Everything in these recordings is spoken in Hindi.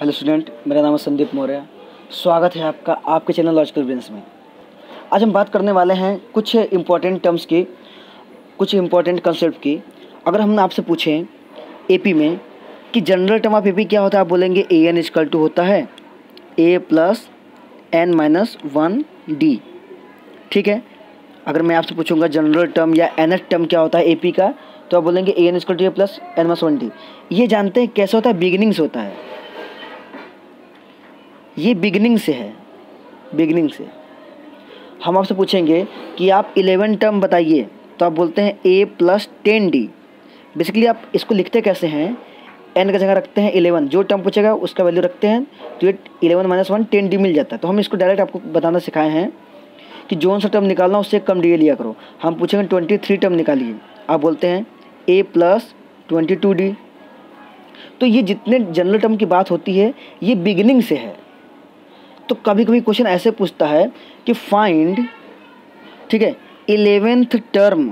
हेलो स्टूडेंट, मेरा नाम है संदीप मौर्य। स्वागत है आपका आपके चैनल लॉजिकल ब्रेन्स में। आज हम बात करने वाले हैं कुछ इम्पॉर्टेंट टर्म्स की, कुछ इम्पॉर्टेंट कंसेप्ट की। अगर हम आपसे पूछें एपी में कि जनरल टर्म ऑफ एपी क्या होता है, आप बोलेंगे ए एन इक्वल टू होता है a plus n minus 1 d. ठीक है। अगर मैं आपसे पूछूंगा जनरल टर्म या एनथ टर्म क्या होता है एपी का, तो आप बोलेंगे a n equal to a plus n minus 1 d. ये जानते हैं कैसे होता है? बिगिनिंग से होता है। ये बिगिनिंग से है, बिगिनिंग से। हम आपसे पूछेंगे कि आप 11 टर्म बताइए, तो आप बोलते हैं ए प्लस 10 डी। बेसिकली आप इसको लिखते कैसे हैं? एन का जगह रखते हैं 11, जो टर्म पूछेगा उसका वैल्यू रखते हैं, तो ये 11 माइनस 1 10 डी मिल जाता है। तो हम इसको डायरेक्ट आपको बताना सिखाए हैं कि जो सा टर्म निकालना उससे कम डी लिया करो। हम पूछेंगे 23 टर्म निकालिए, आप बोलते हैं ए प्लस 22 डी। तो ये जितने जनरल टर्म की बात होती है ये बिगिनिंग से है। तो कभी कभी क्वेश्चन ऐसे पूछता है कि फाइंड, ठीक है, 11th टर्म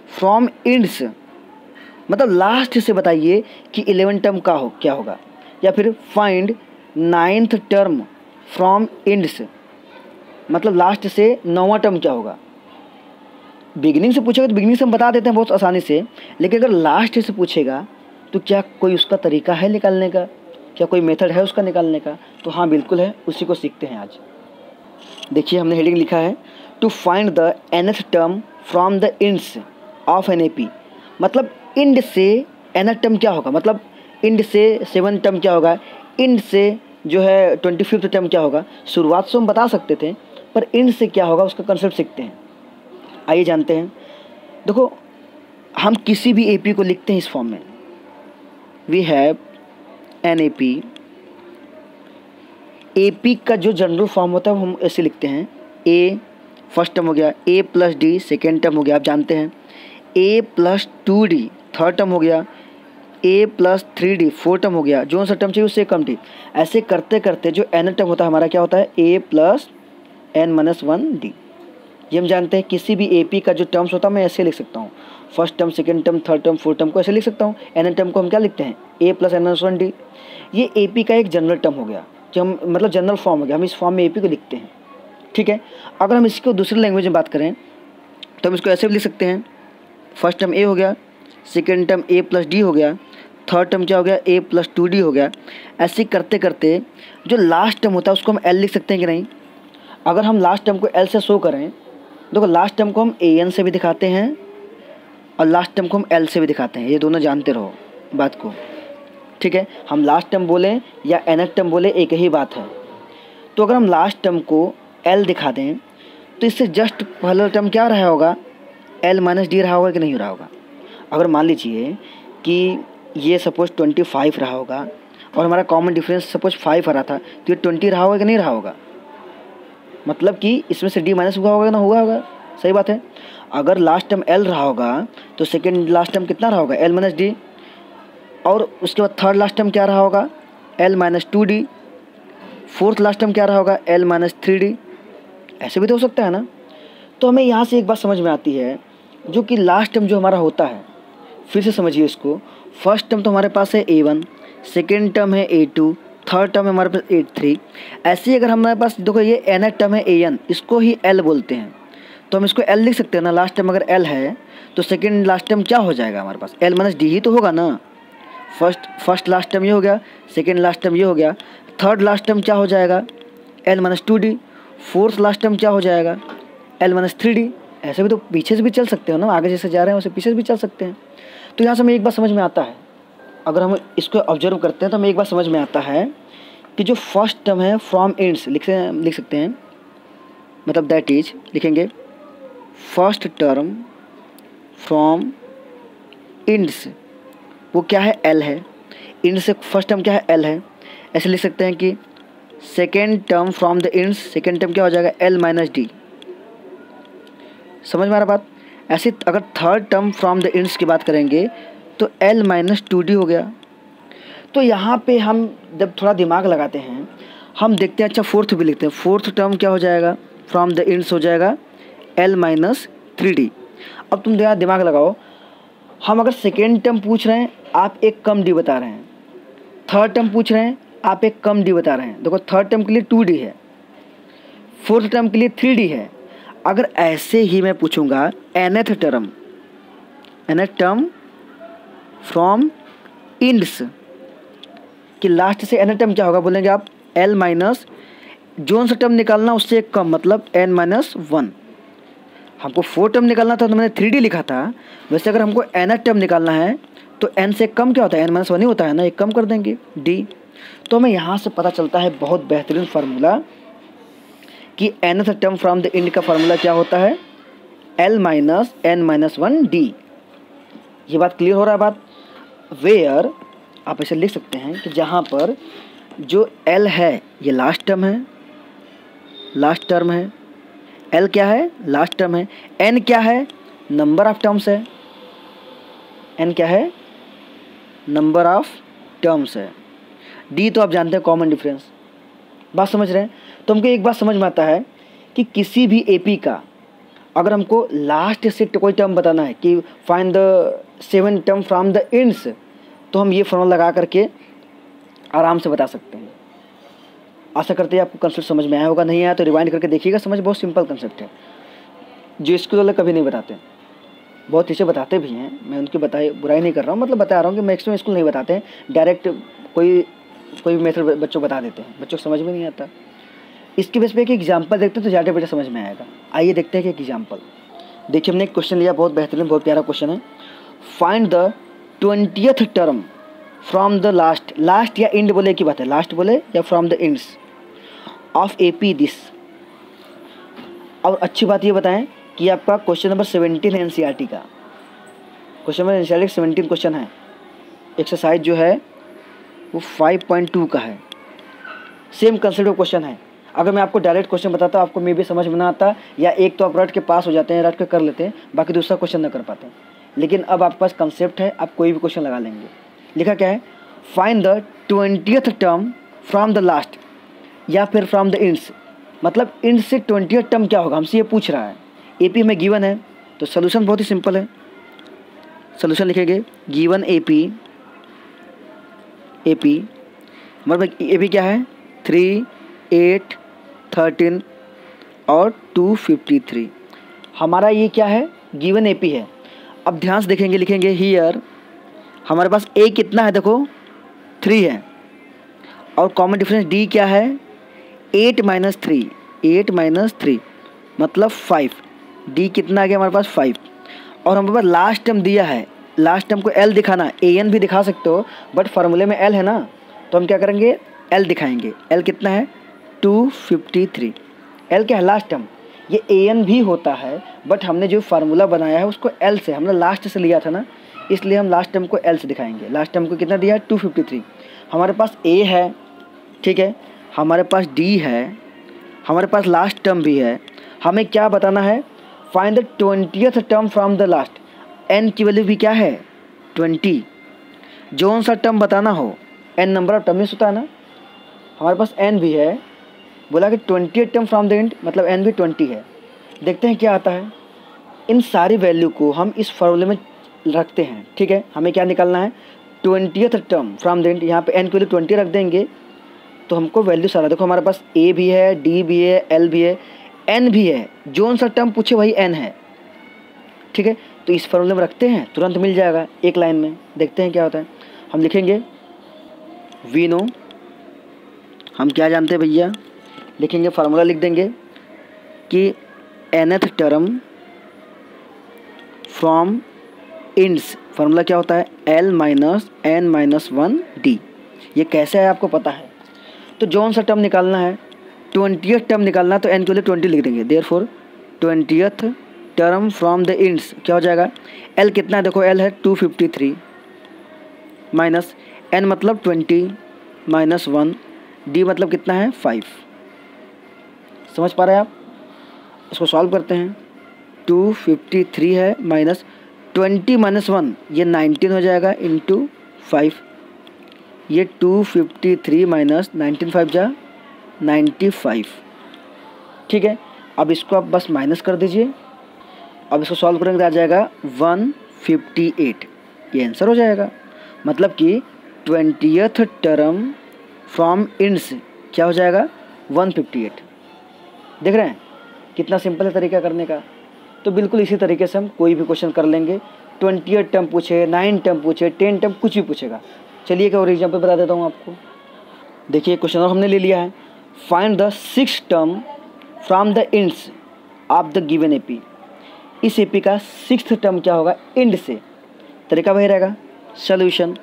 फ्रॉम इंड्स, मतलब लास्ट से बताइए कि 11 टर्म का क्या होगा। या फिर find 9th term from ends, मतलब लास्ट से 9वां टर्म क्या होगा। बिगिनिंग से पूछेगा तो बिगिनिंग से हम बता देते हैं बहुत आसानी से, लेकिन अगर लास्ट से पूछेगा तो क्या कोई उसका तरीका है निकालने का, क्या कोई मेथड है उसका निकालने का? तो हाँ, बिल्कुल है, उसी को सीखते हैं आज। देखिए, हमने हेडिंग लिखा है to find the nth term from the ends of an AP. मतलब इंड से nth टर्म क्या होगा, मतलब इंड से 7 टर्म क्या होगा, इंड से जो है 25th टर्म क्या होगा। शुरुआत से हम बता सकते थे, पर इंड से क्या होगा उसका कंसेप्ट सीखते हैं। आइए जानते हैं। देखो, हम किसी भी एपी को लिखते हैं इस फॉर्म में, we have an AP. AP का जो जनरल फॉर्म होता है हम ऐसे लिखते हैं, ए फर्स्ट टर्म हो गया, ए प्लस डी सेकेंड टर्म हो गया, आप जानते हैं, ए प्लस 2 डी थर्ड टर्म हो गया, ए प्लस 3 डी फोर्थ टर्म हो गया, जो सा टर्म चाहिए उससे कम डी। ऐसे करते करते जो एन टर्म होता है हमारा क्या होता है, a plus n minus 1 d. ये हम जानते हैं। किसी भी एपी का जो टर्म्स होता है मैं ऐसे लिख सकता हूँ, first term second term third term fourth term को ऐसे लिख सकता हूँ। एन टर्म को हम क्या लिखते हैं, ए प्लस एन माइनस 1 डी। ये एपी का एक जनरल टर्म हो गया, जो हम मतलब जनरल फॉर्म हो गया, हम इस फॉर्म में एपी को लिखते हैं। ठीक है। अगर हम इसको दूसरी लैंग्वेज में बात करें तो हम इसको ऐसे भी लिख सकते हैं, फर्स्ट टर्म ए हो गया, सेकेंड टर्म ए प्लस डी हो गया, थर्ड टर्म क्या हो गया, ए प्लस 2 डी हो गया। ऐसे करते करते जो लास्ट टर्म होता है उसको हम एल लिख सकते हैं कि नहीं। अगर हम लास्ट टर्म को एल से शो करें, देखो लास्ट टर्म को हम ए एन से भी दिखाते हैं और लास्ट टर्म को हम एल से भी दिखाते हैं, ये दोनों जानते रहो बात को। ठीक है। हम लास्ट टर्म बोलें या एनथ टर्म बोले एक ही बात है। तो अगर हम लास्ट टर्म को एल दिखा दें तो इससे जस्ट पहला टर्म क्या रहा होगा, एल माइनस डी रहा होगा कि नहीं रहा होगा। अगर मान लीजिए कि ये सपोज 25 रहा होगा और हमारा कॉमन डिफरेंस सपोज 5 आ रहा था, तो ये 20 रहा होगा कि नहीं रहा होगा। मतलब कि इसमें से डी माइनस हुआ होगा ना, हुआ होगा। सही बात है। अगर लास्ट टर्म एल रहा होगा तो सेकेंड लास्ट टर्म कितना रहा होगा, एल माइनस डी। और उसके बाद थर्ड लास्ट टर्म क्या रहा होगा, L minus 2 D. Fourth last term क्या रहा होगा, एल माइनस 3 डी। ऐसे भी तो हो सकता है ना। तो हमें यहाँ से एक बात समझ में आती है, जो कि लास्ट टर्म जो हमारा होता है, फिर से समझिए इसको। फर्स्ट टर्म तो हमारे पास है A1, सेकेंड टर्म है A2, थर्ड टर्म है हमारे पास A3। ऐसे ही अगर हमारे पास देखो ये nth टर्म है AN, इसको ही L बोलते हैं, तो हम इसको L लिख सकते हैं ना। लास्ट टर्म अगर L है तो सेकेंड लास्ट टर्म क्या हो जाएगा हमारे पास, L माइनस डी ही तो होगा ना। फर्स्ट लास्ट टर्म ये हो गया, सेकेंड लास्ट टर्म ये हो गया, थर्ड लास्ट टर्म क्या हो जाएगा, L minus 2 D. Fourth last term क्या हो जाएगा, L माइनस 3 डी। ऐसे भी तो पीछे से भी चल सकते हो ना, आगे जैसे जा रहे हैं वैसे पीछे से भी चल सकते हैं। तो यहाँ से हमें एक बात समझ में आता है, अगर हम इसको ऑब्जर्व करते हैं तो हमें एक बात समझ में आता है कि जो फर्स्ट टर्म है फ्रॉम इंड्स लिख सकते हैं, मतलब दैट इज लिखेंगे फर्स्ट टर्म फ्रॉम इंड्स, वो क्या है, एल है। इंड से फर्स्ट टर्म क्या है, एल है। ऐसे लिख सकते हैं कि second term from the ends, second term क्या हो जाएगा, एल माइनस डी। समझ में आ रहा बात। ऐसे अगर third term from the ends की बात करेंगे तो एल माइनस 2 डी हो गया। तो यहाँ पे हम जब थोड़ा दिमाग लगाते हैं, हम देखते हैं, अच्छा फोर्थ भी लिखते हैं, फोर्थ टर्म क्या हो जाएगा, फ्रॉम द इंड्स हो जाएगा एल माइनस 3 डी। अब तुम दिमाग लगाओ, हम अगर सेकेंड टर्म पूछ रहे हैं आप एक कम डी बता रहे हैं, थर्ड टर्म पूछ रहे हैं आप एक कम डी बता रहे हैं। देखो थर्ड टर्म के लिए 2D है, फोर्थ टर्म के लिए 3D है। अगर ऐसे ही मैं पूछूंगा nth टर्म फ्रॉम इंड्स कि लास्ट से nth टर्म क्या होगा, बोलेंगे आप L माइनस जोन सा टर्म निकालना उससे एक कम, मतलब n-1। हमको 4 टर्म निकालना था तो मैंने 3D लिखा था। वैसे अगर हमको nth टर्म निकालना है तो n से कम क्या होता है, n-1 ही होता है ना, एक कम कर देंगे d। तो हमें यहाँ से पता चलता है बहुत बेहतरीन फार्मूला कि nth term from the end का फार्मूला क्या होता है, L माइनस n-1d। ये बात क्लियर हो रहा है बात। वेयर आप ऐसे लिख सकते हैं कि जहाँ पर जो L है ये लास्ट टर्म है, लास्ट टर्म है, L क्या है, लास्ट टर्म है, N क्या है, नंबर ऑफ टर्म्स है, N क्या है, नंबर ऑफ टर्म्स है, D तो आप जानते हैं कॉमन डिफरेंस। बात समझ रहे हैं। तो हमको एक बात समझ में आता है कि किसी भी AP का अगर हमको लास्ट से कोई टर्म बताना है कि find the 7 term from the ends, तो हम ये फॉर्मूला लगा करके आराम से बता सकते हैं। आशा करते हैं आपको कंसेप्ट समझ में आया होगा, नहीं आया तो रिवाइंड करके देखिएगा, समझ बहुत सिंपल कंसेप्ट है जो स्कूल वाले कभी नहीं बताते। बहुत टीचर बताते भी हैं, मैं उनकी बुराई नहीं कर रहा हूँ, मतलब बता रहा हूँ कि मैक्सिमम स्कूल नहीं बताते हैं, डायरेक्ट कोई मेथड बच्चों बता देते हैं, बच्चों को समझ में नहीं आता। इसके बेस पे एक एग्जाम्पल देखते हैं तो ज़्यादा बेटा समझ में आएगा। आइए देखते हैं कि एक एग्जाम्पल। देखिए हमने एक क्वेश्चन लिया, बहुत बेहतरीन बहुत प्यारा क्वेश्चन है। Find the 20th term from the last या इंड बोले की बात है, लास्ट बोले या from the ends of AP this. और अच्छी बात ये बताएं कि आपका क्वेश्चन नंबर 17 है NCERT का, क्वेश्चन नंबर NCERT 17 क्वेश्चन है। एक्सरसाइज जो है वो 5.2 का है, सेम कंसेप्ट क्वेश्चन है। अगर मैं आपको डायरेक्ट क्वेश्चन बताता आपको मे भी समझ में ना आता, या एक तो आप रट के पास हो जाते हैं, रट के कर लेते हैं, बाकी दूसरा क्वेश्चन ना कर पाते हैं। लेकिन अब आपके पास कंसेप्ट है, आप कोई भी क्वेश्चन लगा लेंगे। लिखा क्या है, find the 20th term from the last या फिर फ्रॉम द इंड्स, मतलब इंड से 20th टर्म क्या होगा हमसे ये पूछ रहा है। AP में गिवन है तो सोल्यूशन बहुत ही सिंपल है। सोल्यूशन लिखेंगे गिवन AP मतलब AP क्या है 3, 8, 13 और 253। हमारा ये क्या है, गिवन AP है। अब ध्यान से देखेंगे, लिखेंगे हियर हमारे पास A कितना है, देखो 3 है, और कॉमन डिफरेंस D क्या है 8 - 3 मतलब 5। D कितना आ गया हमारे पास 5। और हमारे पास लास्ट टर्म दिया है, लास्ट टर्म को L दिखाना, AN भी दिखा सकते हो बट फार्मूले में L है ना, तो हम क्या करेंगे L दिखाएंगे। L कितना है 253। L क्या है लास्ट टर्म, ये AN भी होता है बट हमने जो फार्मूला बनाया है उसको L से, हमने लास्ट से लिया था ना, इसलिए हम लास्ट टर्म को L से दिखाएंगे। लास्ट टर्म को कितना दिया है 253। हमारे पास A है, ठीक है, हमारे पास D है, हमारे पास लास्ट टर्म भी है। हमें क्या बताना है, find the 20th term from the last. N की वैल्यू भी क्या है 20। जोन सा टर्म बताना हो, N नंबर ऑफ टर्म्स होता है ना, हमारे पास N भी है, बोला कि 20th term from the end मतलब N भी 20 है। देखते हैं क्या आता है। इन सारी वैल्यू को हम इस फॉर्मूले में रखते हैं, ठीक है। हमें क्या निकालना है 20th term from the end, यहाँ पे N की वैल्यू 20 रख देंगे तो हमको वैल्यू सारा, देखो हमारे पास A भी है, D भी है, L भी है, N भी है, जोन सा टर्म पूछे वही N है, ठीक है। तो इस फॉर्मूले में रखते हैं, तुरंत मिल जाएगा एक लाइन में। देखते हैं क्या होता है। हम लिखेंगे वी नो, हम क्या जानते हैं भैया, लिखेंगे फार्मूला लिख देंगे कि nth term from ends, formula क्या होता है L माइनस n-1d। ये कैसे है आपको पता है, तो जोन सा टर्म निकालना है, 20th टर्म निकालना है तो n के लिए 20 लिख देंगे। Therefore 20th term from the ends क्या हो जाएगा, L कितना है, देखो L है 253 माइनस n मतलब 20 माइनस 1, D मतलब कितना है 5। समझ पा रहे हैं आप, इसको सॉल्व करते हैं। 253 है माइनस 20 माइनस 1 ये 19 हो जाएगा इंटू 5, ये 253 माइनस 19 5 जा 95, ठीक है। अब इसको आप बस माइनस कर दीजिए, अब इसको सॉल्व करेंगे तो आ जाएगा 158, ये आंसर हो जाएगा। मतलब कि 20th टर्म फ्रॉम इंड्स क्या हो जाएगा 158। देख रहे हैं कितना सिंपल है तरीका करने का। तो बिल्कुल इसी तरीके से हम कोई भी क्वेश्चन कर लेंगे। 28 टर्म पूछे, 9 टर्म पूछे, 10 टर्म, कुछ भी पूछेगा। चलिए एक और एग्जाम्पल बता देता हूँ आपको। देखिए क्वेश्चन और हमने ले लिया है, find the 6 term from the ends of the given AP. इस एपी का 6th टर्म क्या होगा इंड से। तरीका वही रहेगा। सोल्यूशन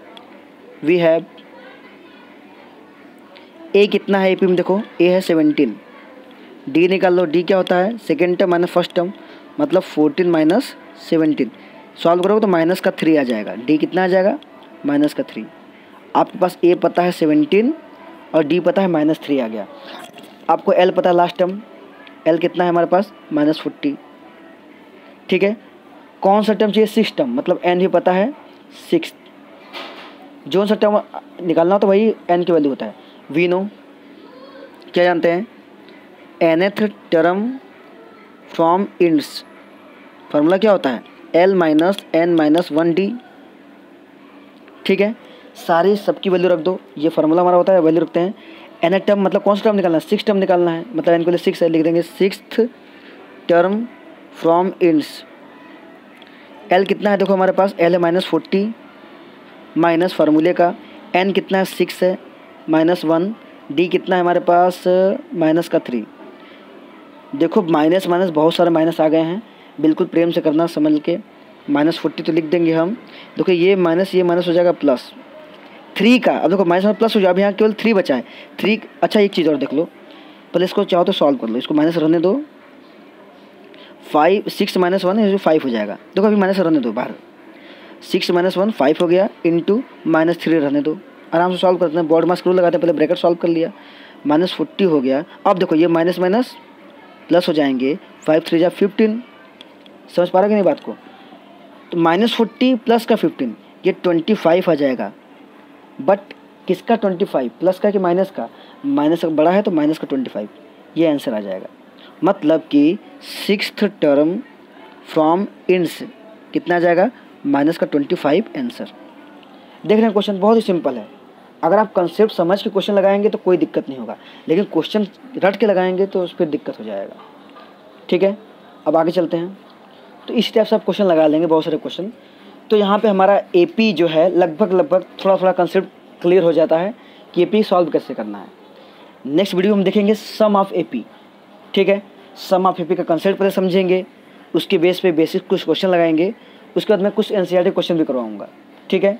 वी हैव ए कितना है एपी में, देखो ए है 17, डी निकाल लो, डी क्या होता है second term minus first term, मतलब 14 माइनस 17। सॉल्व करोगे तो माइनस का 3 आ जाएगा, डी कितना आ जाएगा माइनस का 3। आपके पास ए पता है 17 और डी पता है -3 आ गया। आपको एल पता है लास्ट टर्म, एल कितना है हमारे पास -40। ठीक है, कौन सा टर्म चाहिए 6 टर्म, मतलब एन भी पता है 6। जो सा टर्म निकालना हो तो वही एन की वैल्यू होता है। वी नो क्या जानते हैं, nth term from ends formula क्या होता है L minus N minus 1D। ठीक है, सारी सबकी वैल्यू रख दो, ये फार्मूला हमारा होता है, वैल्यू रखते हैं। एन टर्म मतलब कौन सा टर्म निकालना है 6 टर्म निकालना है, मतलब एन के लिए 6 है, लिख देंगे 6th term from ends. L कितना है देखो हमारे पास एल है -40 माइनस फार्मूले का, एन कितना है 6 है -1, डी कितना है हमारे पास माइनस का 3। देखो माइनस माइनस बहुत सारे माइनस आ गए हैं, बिल्कुल प्रेम से करना समझ के। -40 तो लिख देंगे हम, देखो ये माइनस हो जाएगा प्लस 3 का। अब देखो माइनस में प्लस हो जाए, अब यहाँ केवल 3 बचा है 3। अच्छा एक चीज़ और देख लो, पहले इसको चाहो तो सॉल्व कर लो, इसको माइनस रहने दो। 6 माइनस 1 5 हो जाएगा। देखो अभी माइनस रहने दो बाहर, 6 माइनस 1 5 हो गया, इंटू -3 रहने दो। आराम से सॉल्व करते हैं, बोर्ड मास स्क्रू लगाते हैं, पहले ब्रैकेट सॉल्व कर लिया, -40 हो गया। अब देखो ये माइनस माइनस प्लस हो जाएंगे, 5 3 जा 15। समझ पा रहे कि नहीं बात को। तो -40 प्लस का 15 ये 25 आ जाएगा। बट किसका 25, प्लस का कि माइनस का? माइनस का बड़ा है तो माइनस का 25, ये आंसर आ जाएगा। मतलब कि 6th टर्म फ्रॉम इंड्स कितना आ जाएगा माइनस का 25 आंसर। देख रहे हैं क्वेश्चन बहुत ही सिंपल है। अगर आप कंसेप्ट समझ के क्वेश्चन लगाएंगे तो कोई दिक्कत नहीं होगा, लेकिन क्वेश्चन रट के लगाएंगे तो उस पर दिक्कत हो जाएगा। ठीक है, अब आगे चलते हैं। तो इस टाइप से आप क्वेश्चन लगा लेंगे, बहुत सारे क्वेश्चन। तो यहाँ पे हमारा एपी जो है लगभग थोड़ा थोड़ा कंसेप्ट क्लियर हो जाता है कि एपी सॉल्व कैसे करना है। नेक्स्ट वीडियो हम देखेंगे सम ऑफ एपी। ठीक है, सम ऑफ एपी का कंसेप्ट पहले समझेंगे, उसके बेस पे बेसिक कुछ क्वेश्चन लगाएंगे, उसके बाद मैं कुछ एनसीईआरटी क्वेश्चन भी करवाऊँगा। ठीक है,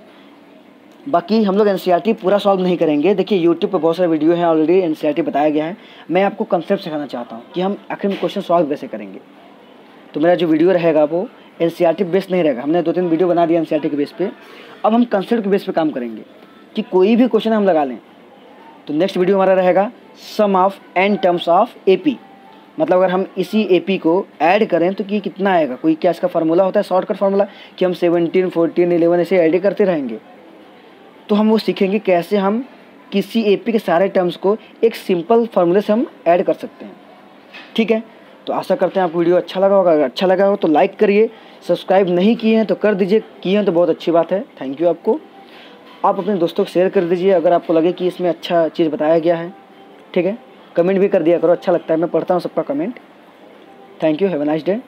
बाकी हम लोग एनसीईआरटी पूरा सॉल्व नहीं करेंगे। देखिए यूट्यूब पे बहुत सारे वीडियो हैं, ऑलरेडी एनसीईआरटी बताया गया है। मैं आपको कंसेप्ट सिखाना चाहता हूँ कि हम आखिर में क्वेश्चन सॉल्व कैसे करेंगे। तो मेरा जो वीडियो रहेगा वो एनसीईआरटी बेस नहीं रहेगा, हमने 2-3 वीडियो बना दिया एनसीईआरटी के बेस पे। अब हम कंसेप्ट के बेस पे काम करेंगे कि कोई भी क्वेश्चन हम लगा लें। तो नेक्स्ट वीडियो हमारा रहेगा sum of n terms of AP, मतलब अगर हम इसी एपी को ऐड करें तो कि कितना आएगा। कोई क्या इसका फार्मूला होता है, शॉर्टकट फार्मूला कि हम 17, 14, 11 ऐसे ऐड करते रहेंगे। तो हम वो सीखेंगे कैसे हम किसी एपी के सारे टर्म्स को एक सिंपल फार्मूले से हम ऐड कर सकते हैं। ठीक है, तो आशा करते हैं आपको वीडियो अच्छा लगा होगा। अगर अच्छा लगा हो तो लाइक करिए, सब्सक्राइब नहीं किए हैं तो कर दीजिए, किए हैं तो बहुत अच्छी बात है, थैंक यू आपको। आप अपने दोस्तों को शेयर कर दीजिए अगर आपको लगे कि इसमें अच्छा चीज़ बताया गया है। ठीक है, कमेंट भी कर दिया करो, अच्छा लगता है, मैं पढ़ता हूँ सबका comment. Thank you, have a nice day.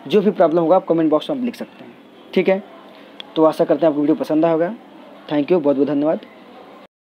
जो भी प्रॉब्लम होगा आप कमेंट बॉक्स में आप लिख सकते हैं। ठीक है, तो आशा करते हैं आपको वीडियो पसंद आया होगा। थैंक यू, बहुत बहुत धन्यवाद।